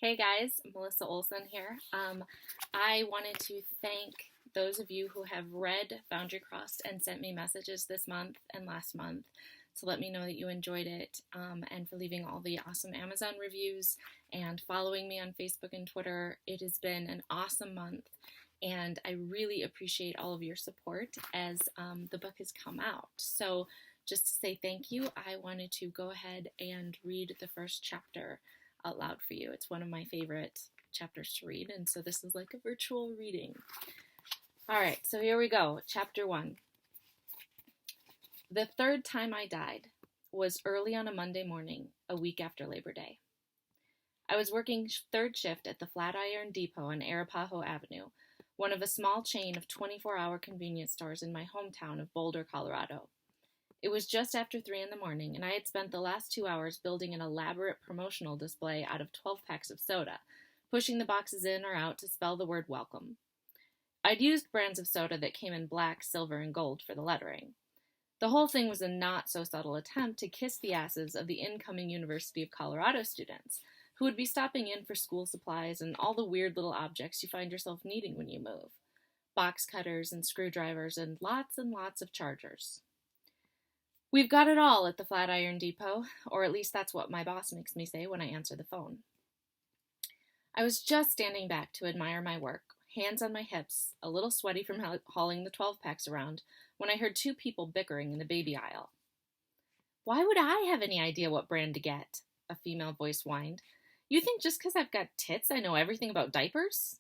Hey guys, Melissa Olson here. I wanted to thank those of you who have read Boundary Crossed and sent me messages this month and last month to let me know that you enjoyed it, and for leaving all the awesome Amazon reviews and following me on Facebook and Twitter. It has been an awesome month, and I really appreciate all of your support as the book has come out. So, just to say thank you, I wanted to go ahead and read the first chapter out loud for you. It's one of my favorite chapters to read, and so this is like a virtual reading. All right, so here we go. Chapter 1. The third time I died was early on a Monday morning, a week after Labor Day. I was working third shift at the Flatiron Depot on Arapahoe Avenue, one of a small chain of 24-hour convenience stores in my hometown of Boulder, Colorado. It was just after 3 in the morning, and I had spent the last 2 hours building an elaborate promotional display out of 12 packs of soda, pushing the boxes in or out to spell the word welcome. I'd used brands of soda that came in black, silver, and gold for the lettering. The whole thing was a not-so-subtle attempt to kiss the asses of the incoming University of Colorado students, who would be stopping in for school supplies and all the weird little objects you find yourself needing when you move. Box cutters and screwdrivers and lots of chargers. We've got it all at the Flatiron Depot, or at least that's what my boss makes me say when I answer the phone. I was just standing back to admire my work, hands on my hips, a little sweaty from hauling the 12 packs around, when I heard two people bickering in the baby aisle. "Why would I have any idea what brand to get?" a female voice whined. "You think just because I've got tits I know everything about diapers?"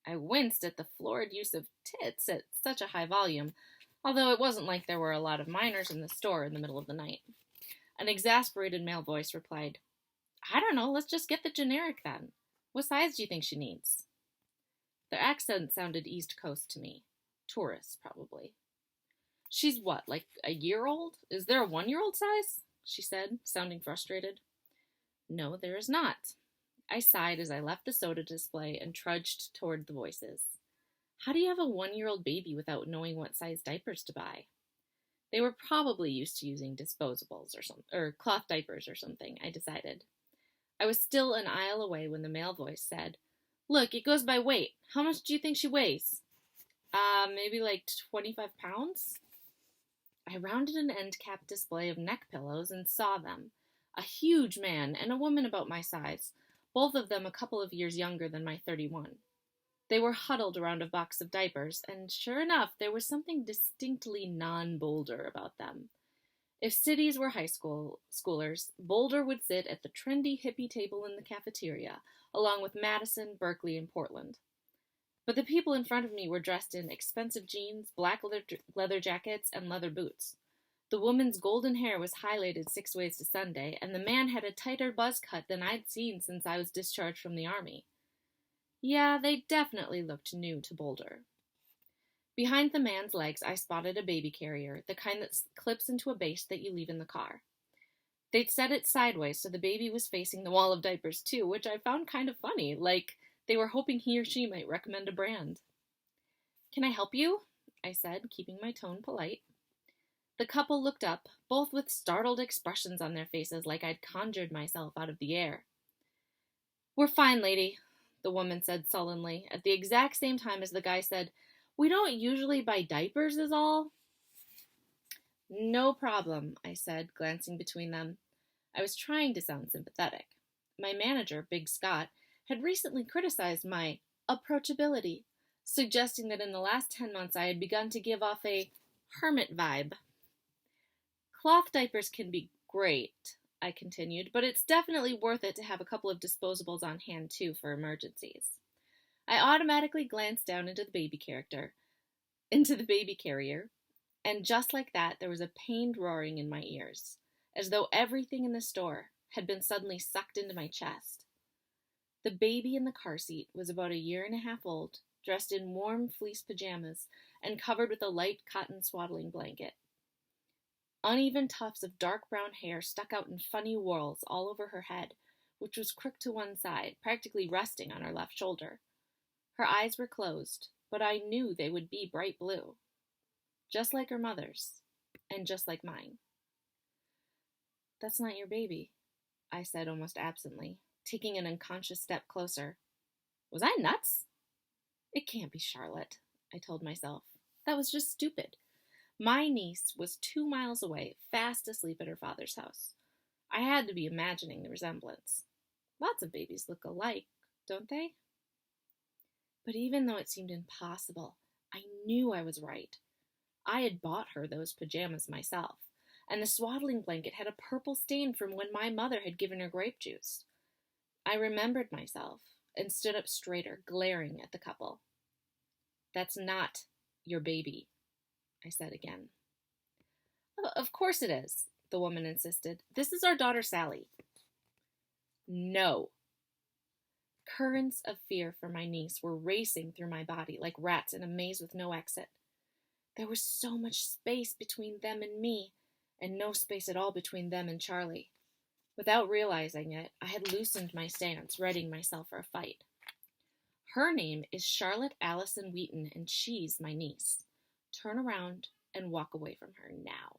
I winced at the florid use of tits at such a high volume, although it wasn't like there were a lot of minors in the store in the middle of the night. An exasperated male voice replied, "I don't know, let's just get the generic then. What size do you think she needs?" Their accent sounded East Coast to me. Tourists, probably. "She's what, like a year old? Is there a 1-year-old size?" she said, sounding frustrated. "No, there is not." I sighed as I left the soda display and trudged toward the voices. How do you have a 1-year-old baby without knowing what size diapers to buy? They were probably used to using disposables or cloth diapers or something, I decided. I was still an aisle away when the male voice said, "Look, it goes by weight. How much do you think she weighs?" Maybe like 25 pounds? I rounded an end-cap display of neck pillows and saw them. A huge man and a woman about my size, both of them a couple of years younger than my 31. They were huddled around a box of diapers, and sure enough, there was something distinctly non-Boulder about them. If cities were schoolers, Boulder would sit at the trendy hippie table in the cafeteria, along with Madison, Berkeley, and Portland. But the people in front of me were dressed in expensive jeans, black leather jackets, and leather boots. The woman's golden hair was highlighted 6 ways to Sunday, and the man had a tighter buzz cut than I'd seen since I was discharged from the army. Yeah, they definitely looked new to Boulder. Behind the man's legs, I spotted a baby carrier, the kind that clips into a base that you leave in the car. They'd set it sideways so the baby was facing the wall of diapers too, which I found kind of funny, like they were hoping he or she might recommend a brand. "Can I help you?" I said, keeping my tone polite. The couple looked up, both with startled expressions on their faces like I'd conjured myself out of the air. "We're fine, lady," the woman said sullenly, at the exact same time as the guy said, "We don't usually buy diapers is all." "No problem," I said, glancing between them. I was trying to sound sympathetic. My manager, Big Scott, had recently criticized my approachability, suggesting that in the last 10 months I had begun to give off a hermit vibe. "Cloth diapers can be great," I continued, "but it's definitely worth it to have a couple of disposables on hand, too, for emergencies." I automatically glanced down into the baby carrier, and just like that, there was a pained roaring in my ears, as though everything in the store had been suddenly sucked into my chest. The baby in the car seat was about a year and a half old, dressed in warm fleece pajamas and covered with a light cotton swaddling blanket. Uneven tufts of dark brown hair stuck out in funny whorls all over her head, which was crooked to one side, practically resting on her left shoulder. Her eyes were closed, but I knew they would be bright blue. Just like her mother's, and just like mine. "That's not your baby," I said almost absently. taking an unconscious step closer. Was I nuts? It can't be Charlotte, I told myself. That was just stupid. My niece was 2 miles away, fast asleep at her father's house. I had to be imagining the resemblance. Lots of babies look alike, don't they? But even though it seemed impossible, I knew I was right. I had bought her those pajamas myself, and the swaddling blanket had a purple stain from when my mother had given her grape juice. I remembered myself and stood up straighter, glaring at the couple. That's not your baby, I said again. Of course it is, the woman insisted. This is our daughter Sally. No. Currents of fear for my niece were racing through my body like rats in a maze with no exit. There was so much space between them and me, and no space at all between them and Charlie. Without realizing it, I had loosened my stance, readying myself for a fight. Her name is Charlotte Allison Wheaton, and she's my niece. Turn around and walk away from her now.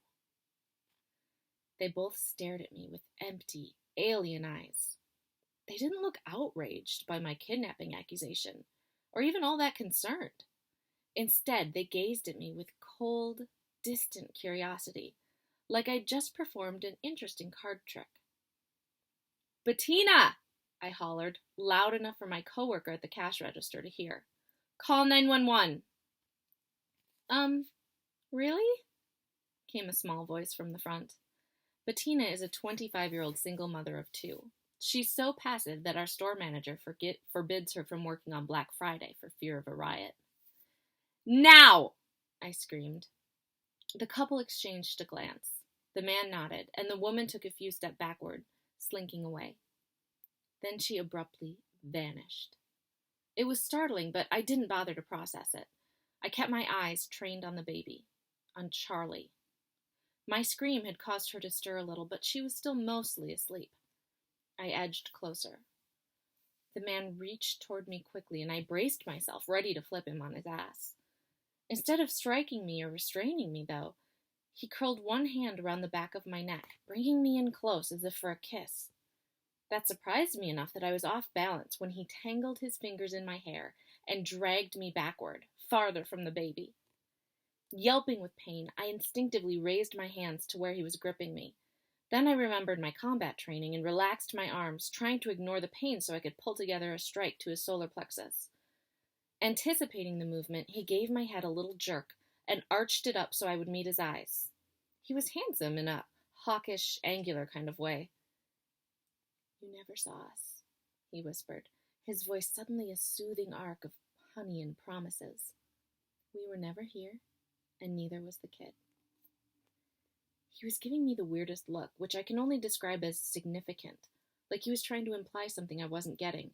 They both stared at me with empty, alien eyes. They didn't look outraged by my kidnapping accusation, or even all that concerned. Instead, they gazed at me with cold, distant curiosity, like I'd just performed an interesting card trick. Bettina! I hollered, loud enough for my coworker at the cash register to hear. Call 911. Really? Came a small voice from the front. Bettina is a 25-year-old single mother of 2. She's so passive that our store manager forbids her from working on Black Friday for fear of a riot. Now! I screamed. The couple exchanged a glance. The man nodded, and the woman took a few steps backward, slinking away. Then she abruptly vanished. It was startling, but I didn't bother to process it. I kept my eyes trained on the baby, on Charlie. My scream had caused her to stir a little, but she was still mostly asleep. I edged closer. The man reached toward me quickly, and I braced myself, ready to flip him on his ass. Instead of striking me or restraining me, though, he curled one hand around the back of my neck, bringing me in close as if for a kiss. That surprised me enough that I was off balance when he tangled his fingers in my hair and dragged me backward, farther from the baby. Yelping with pain, I instinctively raised my hands to where he was gripping me. Then I remembered my combat training and relaxed my arms, trying to ignore the pain so I could pull together a strike to his solar plexus. Anticipating the movement, he gave my head a little jerk and arched it up so I would meet his eyes. He was handsome in a hawkish, angular kind of way. You never saw us, he whispered, his voice suddenly a soothing arc of honey and promises. We were never here, and neither was the kid. He was giving me the weirdest look, which I can only describe as significant, like he was trying to imply something I wasn't getting.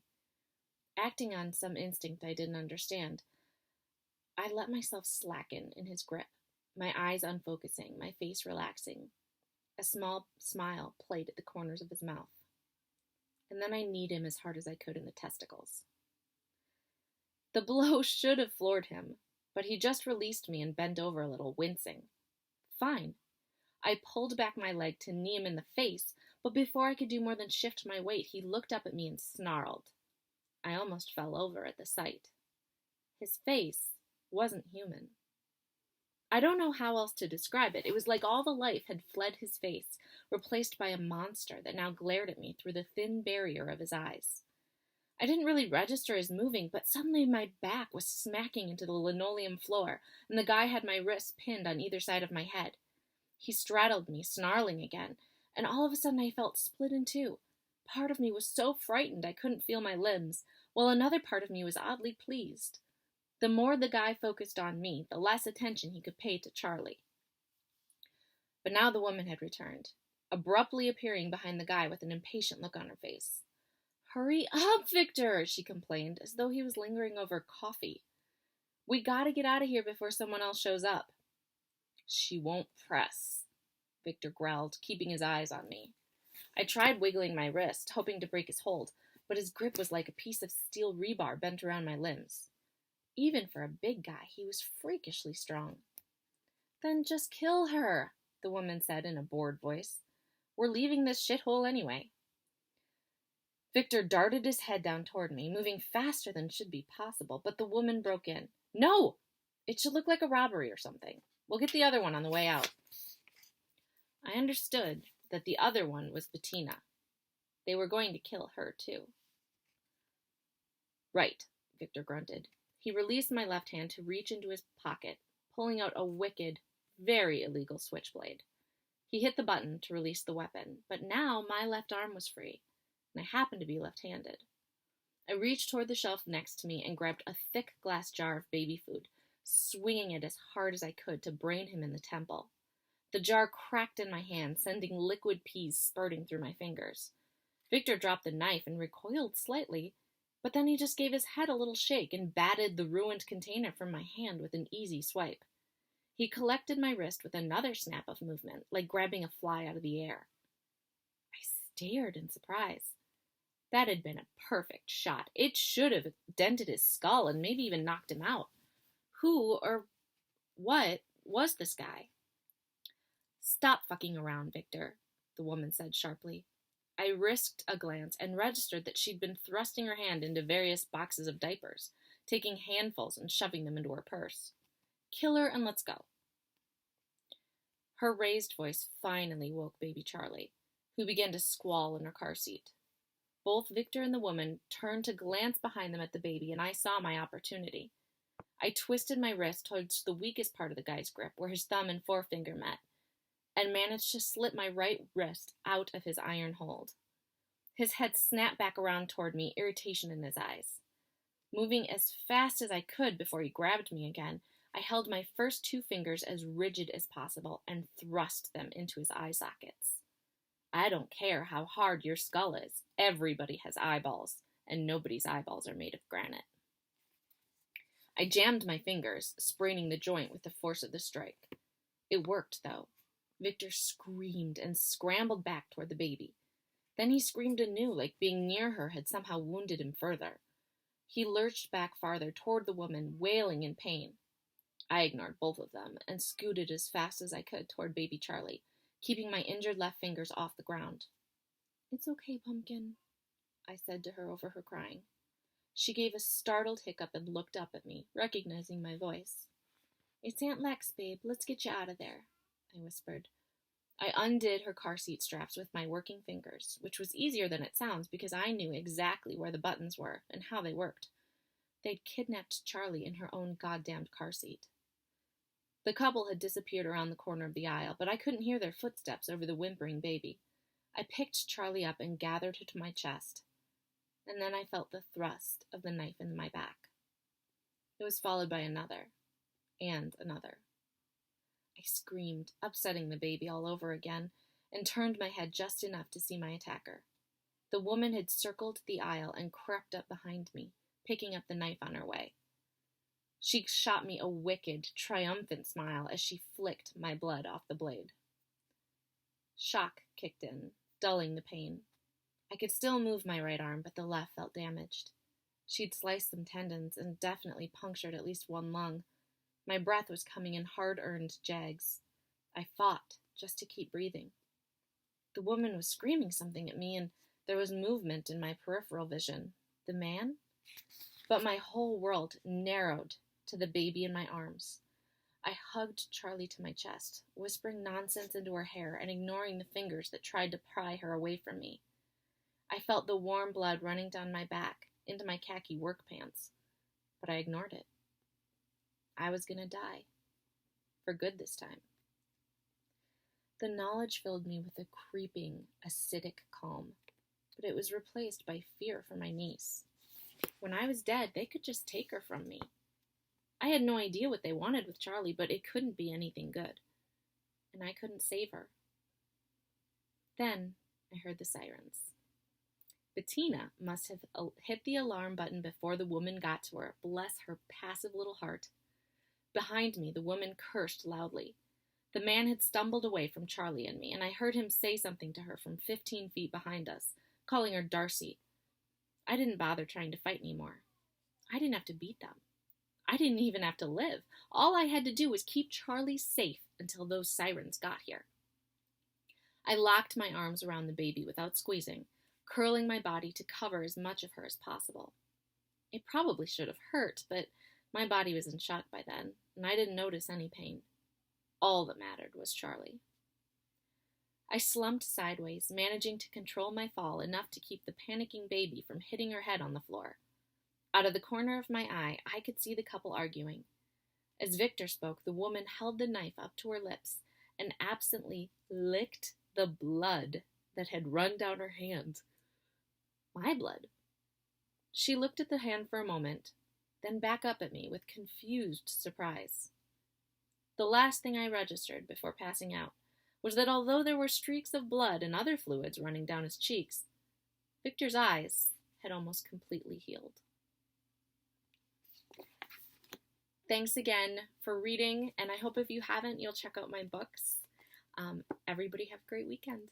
Acting on some instinct I didn't understand, I let myself slacken in his grip, my eyes unfocusing, my face relaxing. A small smile played at the corners of his mouth. And then I kneed him as hard as I could in the testicles. The blow should have floored him, but he just released me and bent over a little, wincing. Fine. I pulled back my leg to knee him in the face, but before I could do more than shift my weight, he looked up at me and snarled. I almost fell over at the sight. His face wasn't human. I don't know how else to describe it. It was like all the life had fled his face, replaced by a monster that now glared at me through the thin barrier of his eyes. I didn't really register as moving, but suddenly my back was smacking into the linoleum floor, and the guy had my wrists pinned on either side of my head. He straddled me, snarling again, and all of a sudden I felt split in two. Part of me was so frightened I couldn't feel my limbs, while another part of me was oddly pleased. The more the guy focused on me, the less attention he could pay to Charlie. But now the woman had returned, abruptly appearing behind the guy with an impatient look on her face. Hurry up, Victor, she complained, as though he was lingering over coffee. We gotta get out of here before someone else shows up. She won't press, Victor growled, keeping his eyes on me. I tried wiggling my wrist, hoping to break his hold, but his grip was like a piece of steel rebar bent around my limbs. Even for a big guy, he was freakishly strong. Then just kill her, the woman said in a bored voice. We're leaving this shithole anyway. Victor darted his head down toward me, moving faster than should be possible, but the woman broke in. No! It should look like a robbery or something. We'll get the other one on the way out. I understood that the other one was Bettina. They were going to kill her, too. Right, Victor grunted. He released my left hand to reach into his pocket, pulling out a wicked, very illegal switchblade. He hit the button to release the weapon, but now my left arm was free, and I happened to be left-handed. I reached toward the shelf next to me and grabbed a thick glass jar of baby food, swinging it as hard as I could to brain him in the temple. The jar cracked in my hand, sending liquid peas spurting through my fingers. Victor dropped the knife and recoiled slightly, but then he just gave his head a little shake and batted the ruined container from my hand with an easy swipe. He collected my wrist with another snap of movement, like grabbing a fly out of the air. I stared in surprise. That had been a perfect shot. It should have dented his skull and maybe even knocked him out. Who or what was this guy? Stop fucking around, Victor, the woman said sharply. I risked a glance and registered that she'd been thrusting her hand into various boxes of diapers, taking handfuls and shoving them into her purse. Kill her and let's go. Her raised voice finally woke baby Charlie, who began to squall in her car seat. Both Victor and the woman turned to glance behind them at the baby, and I saw my opportunity. I twisted my wrist towards the weakest part of the guy's grip, where his thumb and forefinger met, and managed to slip my right wrist out of his iron hold. His head snapped back around toward me, irritation in his eyes. Moving as fast as I could before he grabbed me again, I held my first two fingers as rigid as possible and thrust them into his eye sockets. I don't care how hard your skull is. Everybody has eyeballs, and nobody's eyeballs are made of granite. I jammed my fingers, spraining the joint with the force of the strike. It worked, though. Victor screamed and scrambled back toward the baby. Then he screamed anew, like being near her had somehow wounded him further. He lurched back farther toward the woman, wailing in pain. I ignored both of them and scooted as fast as I could toward baby Charlie, keeping my injured left fingers off the ground. It's okay, Pumpkin, I said to her over her crying. She gave a startled hiccup and looked up at me, recognizing my voice. It's Aunt Lex, babe. Let's get you out of there, I whispered. I undid her car seat straps with my working fingers, which was easier than it sounds because I knew exactly where the buttons were and how they worked. They'd kidnapped Charlie in her own goddamned car seat. The couple had disappeared around the corner of the aisle, but I couldn't hear their footsteps over the whimpering baby. I picked Charlie up and gathered her to my chest, and then I felt the thrust of the knife in my back. It was followed by another, and another. I screamed, upsetting the baby all over again, and turned my head just enough to see my attacker. The woman had circled the aisle and crept up behind me, picking up the knife on her way. She shot me a wicked, triumphant smile as she flicked my blood off the blade. Shock kicked in, dulling the pain. I could still move my right arm, but the left felt damaged. She'd sliced some tendons and definitely punctured at least one lung. My breath was coming in hard-earned jags. I fought just to keep breathing. The woman was screaming something at me, and there was movement in my peripheral vision. The man? But my whole world narrowed to the baby in my arms. I hugged Charlie to my chest, whispering nonsense into her hair and ignoring the fingers that tried to pry her away from me. I felt the warm blood running down my back into my khaki work pants, but I ignored it. I was gonna die. For good this time. The knowledge filled me with a creeping, acidic calm, but it was replaced by fear for my niece. When I was dead, they could just take her from me. I had no idea what they wanted with Charlie, but it couldn't be anything good. And I couldn't save her. Then I heard the sirens. Bettina must have hit the alarm button before the woman got to her. Bless her passive little heart. Behind me, the woman cursed loudly. The man had stumbled away from Charlie and me, and I heard him say something to her from 15 feet behind us, calling her Darcy. I didn't bother trying to fight anymore. I didn't have to beat them. I didn't even have to live. All I had to do was keep Charlie safe until those sirens got here. I locked my arms around the baby without squeezing, curling my body to cover as much of her as possible. It probably should have hurt, but my body was in shock by then, and I didn't notice any pain. All that mattered was Charlie. I slumped sideways, managing to control my fall enough to keep the panicking baby from hitting her head on the floor. Out of the corner of my eye, I could see the couple arguing. As Victor spoke, the woman held the knife up to her lips and absently licked the blood that had run down her hand. My blood. She looked at the hand for a moment, then back up at me with confused surprise. The last thing I registered before passing out was that although there were streaks of blood and other fluids running down his cheeks, Victor's eyes had almost completely healed. Thanks again for reading, and I hope if you haven't, you'll check out my books. Everybody have a great weekend.